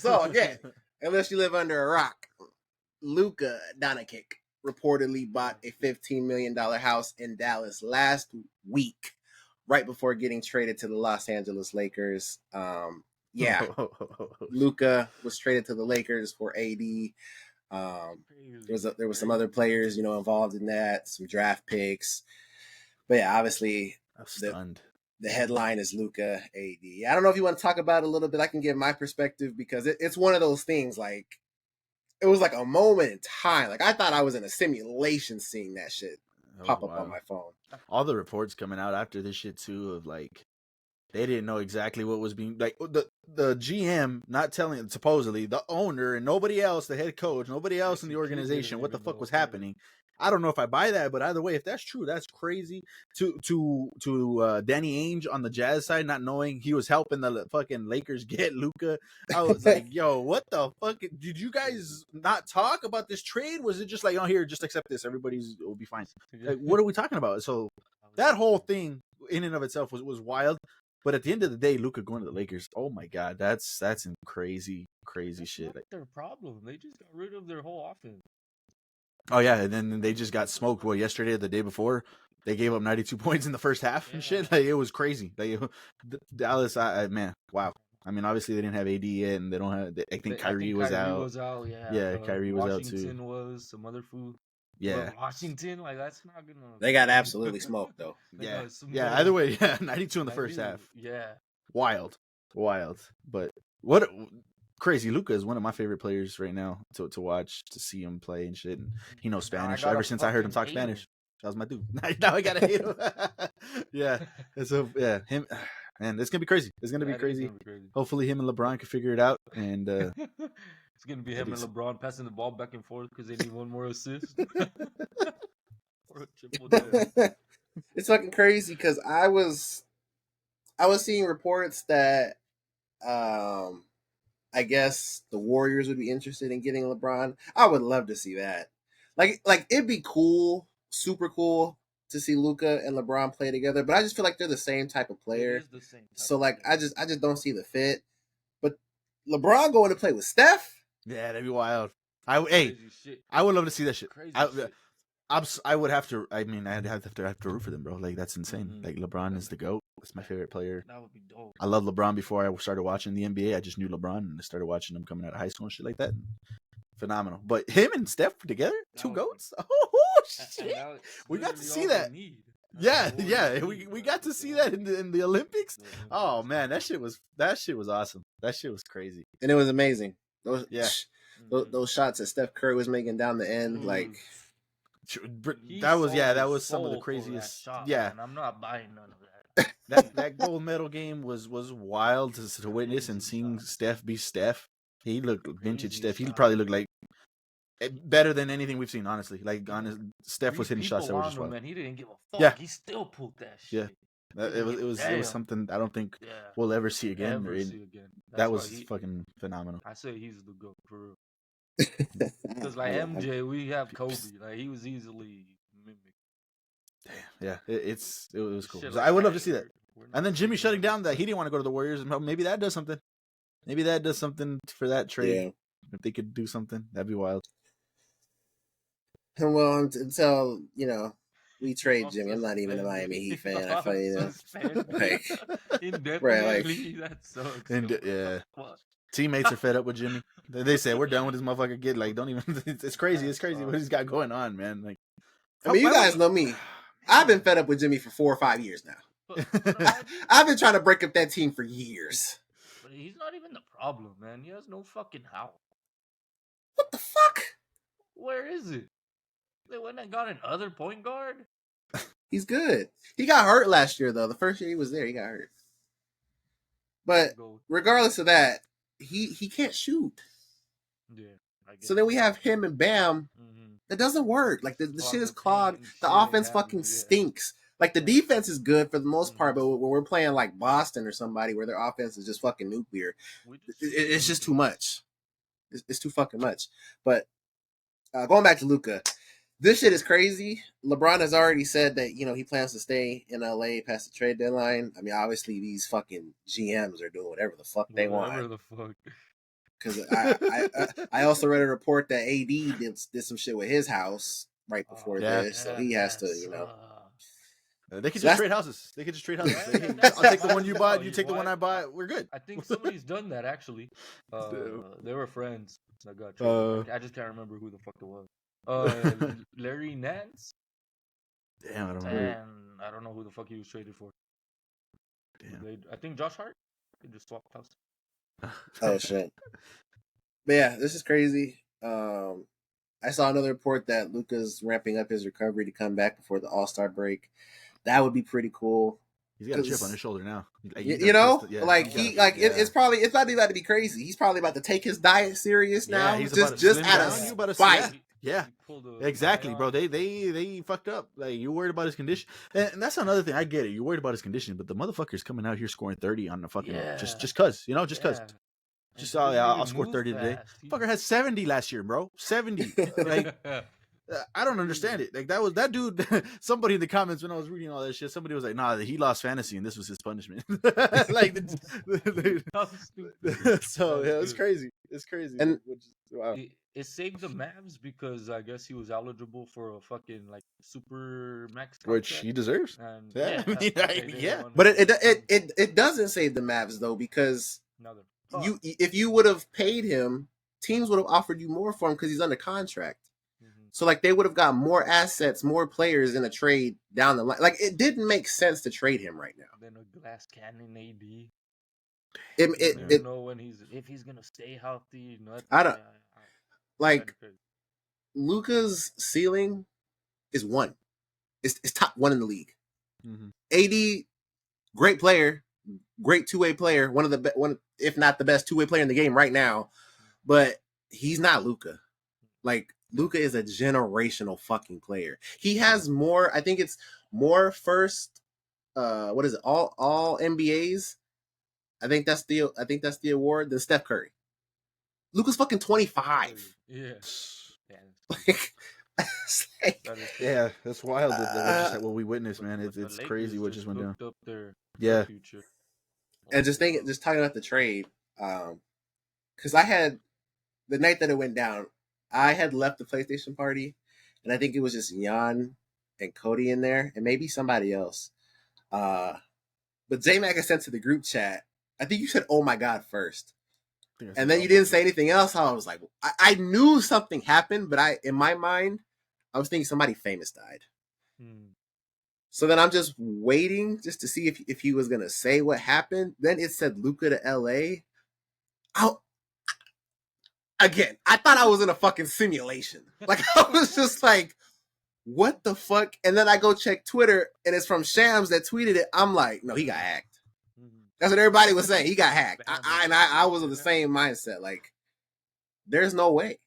So again, unless you live under a rock, Luka Doncic reportedly bought a $15 million house in Dallas last week, right before getting traded to the Los Angeles Lakers. Yeah, Luka was traded to the Lakers for AD. There was some other players, involved in that, some draft picks. But yeah, obviously, I'm stunned. The headline is Luka AD. I don't know if you want to talk about it a little bit. I can give my perspective because it's one of those things like it was like a moment in time. Like I thought I was in a simulation seeing that shit pop up on my phone. All the reports coming out after this shit too of like they didn't know exactly what was being like the GM not telling supposedly the owner and nobody else, the head coach, nobody else in the organization what the fuck was happening. I don't know if I buy that, but either way, if that's true, that's crazy. To Danny Ainge on the Jazz side, not knowing he was helping the fucking Lakers get Luka, I was like, yo, what the fuck? Did you guys not talk about this trade? Was it just like, oh, here, just accept this, will be fine? Like, what are we talking about? So that whole thing in and of itself was wild. But at the end of the day, Luka going to the Lakers, oh my god, that's some crazy shit. That's their problem. They just got rid of their whole offense. Oh yeah, and then they just got smoked. Well, yesterday or the day before, they gave up 92 points in the first half and shit. Like, it was crazy. Like, Dallas, man, wow. I mean, obviously they didn't have AD yet, and they don't have. I think Kyrie was out. Yeah, Kyrie was out too. Washington was some other food. Yeah, but Washington, like that's not gonna. They got absolutely smoked though. Yeah. Either way, 92 in the first half. Yeah, wild. But what crazy? Luka is one of my favorite players right now to watch, to see him play and shit. And he knows Spanish. Ever since I heard him talk Spanish, that was my dude. Now I gotta hate him. Yeah. So yeah, him. Man, it's gonna be crazy. It's gonna be crazy. Hopefully, him and LeBron can figure it out. And it's gonna be him and LeBron passing the ball back and forth because they need one more assist. Or a triple double. It's fucking crazy because I was seeing reports that I guess the Warriors would be interested in getting LeBron. I would love to see that. Like it'd be cool, super cool to see Luka and LeBron play together, but I just feel like they're the same type of player. So like I just don't see the fit. But LeBron going to play with Steph? Yeah, that'd be wild. I would love to see that shit. I would have to. I mean, I'd have to root for them, bro. Like that's insane. Mm-hmm. Like LeBron is the GOAT. That's my favorite player. That would be dope. I love LeBron before I started watching the NBA. I just knew LeBron and I started watching him coming out of high school and shit like that. Phenomenal. But him and Steph together, two GOATs. Oh shit! We got to see that. Yeah. We got to see that in the Olympics. Oh man, that shit was awesome. That shit was crazy, and it was amazing. Those shots that Steph Curry was making down the end, like. That was some of the craziest. Man. I'm not buying none of that. that gold medal game was wild to witness, and seeing Steph be Steph. He looked vintage Steph. He probably looked like better than anything we've seen, honestly. Like Steph was hitting shots that were just wild. Man, he didn't give a fuck. Yeah. He still pulled that shit. Yeah. It was something I don't think we'll ever see again. That was fucking phenomenal. I say he's the GOAT for real. Because like MJ, we have Kobe. Like he was easily mimicked. Damn, yeah, it was cool. So I would love to see that. And then Jimmy shutting down that he didn't want to go to the Warriors, and maybe that does something. Maybe that does something for that trade. Yeah. If they could do something, that'd be wild. Well, until we trade Jimmy, I'm not even a Miami Heat fan. I feel indefinitely. That sucks. Yeah. Teammates are fed up with Jimmy. They say we're done with this motherfucker. Kid, like, don't even. It's crazy. It's crazy what he's got going on, man. Like, I mean, you guys know me. I've been fed up with Jimmy for 4 or 5 years now. I've been trying to break up that team for years. But he's not even the problem, man. He has no fucking house. What the fuck? Where is it? They went and got another point guard. He's good. He got hurt last year, though. The first year he was there, he got hurt. But regardless of that, he can't shoot. Yeah. So then we have him and Bam. Mm-hmm. That doesn't work. Like the shit is clogged. The offense fucking stinks. Like the defense is good for the most part, but when we're playing like Boston or somebody where their offense is just fucking nuclear, it's just too much. It's too fucking much. But going back to Luka, this shit is crazy. LeBron has already said that, he plans to stay in LA past the trade deadline. I mean, obviously these fucking GMs are doing whatever the fuck they want. Whatever the fuck. because I also read a report that AD did some shit with his house right before this, so he has to, They could So just trade houses. They could just trade houses. Yeah, Hey, that's I'll take the one that's you just bought. how You you take the one I want. bought. We're good. I think somebody's done that actually. They were friends that got Uh, traded. I just can't remember who the fuck it was. Larry Nance, Damn, I don't know. and I don't know who the fuck he was traded for. Damn. I think Josh Hart. They just swapped house. Oh shit. But yeah, this is crazy. I saw another report that Luka's ramping up his recovery to come back before the All-Star break. That would be pretty cool. He's got a chip on his shoulder now. Like, he's it's probably about to be crazy. He's probably about to take his diet serious now. He's just about to slim out down. of You about to spite. Yeah, exactly, bro. They fucked up. Like, you worried about his condition, and that's another thing. I get it. You're worried about his condition, but the motherfucker's coming out here scoring 30 on the fucking just cause, just cause. Just I'll score 30 today. Fucker had 70 last year, bro. 70. Like, I don't understand it. Like, that dude. Somebody in the comments when I was reading all that shit, somebody was like, "Nah, he lost fantasy, and this was his punishment." Like, so yeah, it's crazy. It's crazy. And wow. It saved the Mavs because I guess he was eligible for a fucking like super max contract, which he deserves. And yeah. But it doesn't save the Mavs though, because if you would have paid him, teams would have offered you more for him because he's under contract. So like they would have got more assets, more players in a trade down the line. Like it didn't make sense to trade him right now. Then a glass cannon AD. You don't know if he's gonna stay healthy. I don't like Luka's ceiling is 1. It's top 1 in the league. AD, great player, great two-way player, one if not the best two-way player in the game right now, but he's not Luka. Like Luka is a generational fucking player. He has more. I think it's more first. What is it? All NBAs. I think that's the award than Steph Curry. Luka's fucking 25. Yeah. Yeah, that's wild. What we witnessed, man. It's crazy what just went down. Yeah. And just talking about the trade, because I had the night that it went down, I had left the PlayStation party, and I think it was just Jan and Cody in there, and maybe somebody else. But J-Mac I sent to the group chat. I think you said, "Oh my God," first, and then you didn't say anything else. I was like, I knew something happened, but in my mind, I was thinking somebody famous died. So then I'm just waiting just to see if he was gonna say what happened. Then it said Luka to LA. Again, I thought I was in a fucking simulation. Like, I was just like, what the fuck? And then I go check Twitter, and it's from Shams that tweeted it. I'm like, no, he got hacked. That's what everybody was saying. He got hacked. I was of the same mindset. Like, there's no way.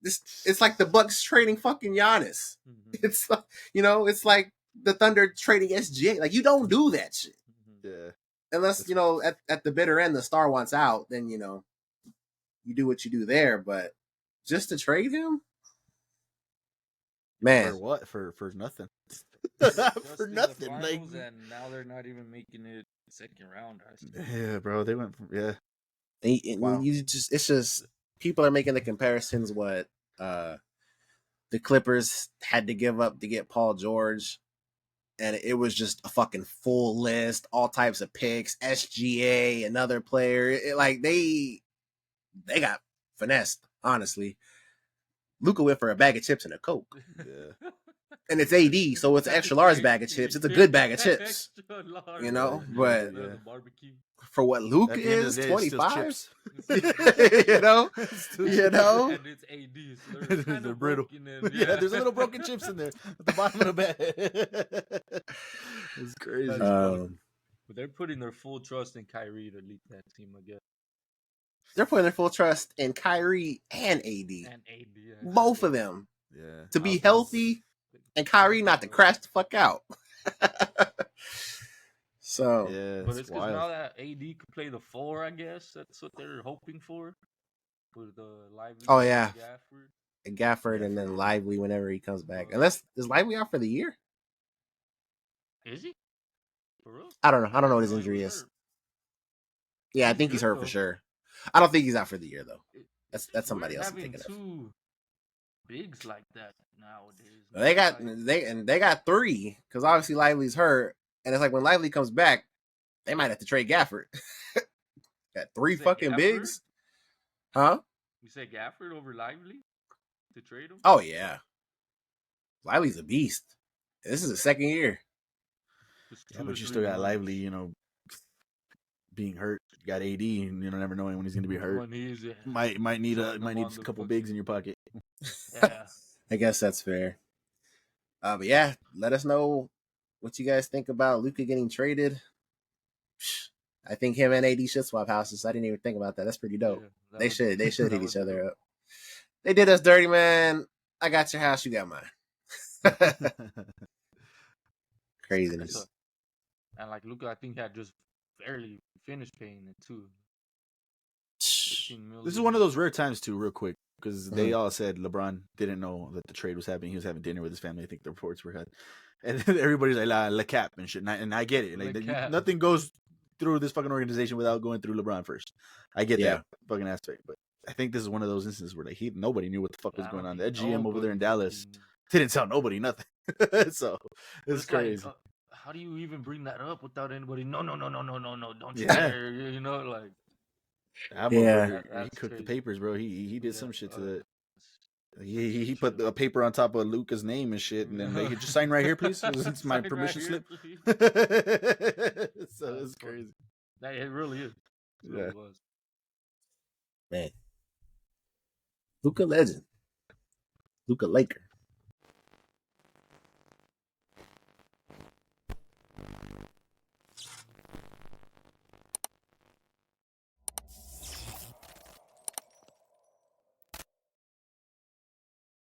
It's like the Bucks trading fucking Giannis. It's like, it's like the Thunder trading SGA. Like, you don't do that shit. Yeah. Unless, at the bitter end, the star wants out, then, you do what you do there, but just to trade him, man, for what? For nothing. For nothing. Like, and now they're not even making it second round. Yeah, bro. They went from wow. It's just people are making the comparisons. What the Clippers had to give up to get Paul George, and it was just a fucking full list, all types of picks, SGA, another player. They got finessed, honestly. Luka went for a bag of chips and a Coke. Yeah. And it's AD, so it's an extra large bag of chips. It's a good bag of chips. But for what Luka is, 25? And it's AD. So they're brittle. Yeah, there's little broken chips in there at the bottom of the bag. It's crazy. But they're putting their full trust in Kyrie to lead that team, I guess. They're putting their full trust in Kyrie and AD. Both of them. Yeah. To be healthy and Kyrie not to crash the fuck out. So. Yeah. But it's because now that AD could play the 4, I guess. That's what they're hoping for. With the Lively. Oh, yeah. Gafford and then Lively whenever he comes back. Is Lively out for the year? Is he? For real? I don't know. I don't know what his injury is. Yeah, I think he's hurt for sure. I don't think he's out for the year though. It's That's somebody weird else I'm having thinking of. two bigs like that nowadays. They got Like, they got three because obviously Lively's hurt, and it's like when Lively comes back, they might have to trade Gafford. Got three fucking Gafford? bigs, huh? You say Gafford over Lively to trade him? Oh yeah, Lively's a beast. This is his second year. Yeah, but you still got Lively, you know, being hurt. You got AD, and you don't never know when he's going to be hurt. Might need a couple bigs in your pocket. Yeah, I guess that's fair. But yeah, let us know what you guys think about Luka getting traded. I think him and AD should swap houses. I didn't even think about that. That's pretty dope. Yeah, they should hit each other up. They did us dirty, man. I got your house, you got mine. Craziness. And like Luka, I think had just barely finished paying it too. This is one of those rare times too, real quick, because they all said LeBron didn't know that the trade was happening. He was having dinner with his family. I think the reports were had, and everybody's like Le Cap and shit. And I get it. Like nothing goes through this fucking organization without going through LeBron first. I get that fucking aspect, but I think this is one of those instances where like nobody knew what the fuck was going on. That GM over there in Dallas didn't tell nobody nothing. So it's crazy. Like, how do you even bring that up without anybody? No, don't you dare. You know, like. He cooked the papers, bro. He did some shit to that. He put a paper on top of Luka's name and shit, and then they could just sign right here, please. It's my permission slip. So it's crazy. It really is. It really was. Man, Luka legend, Luka Laker.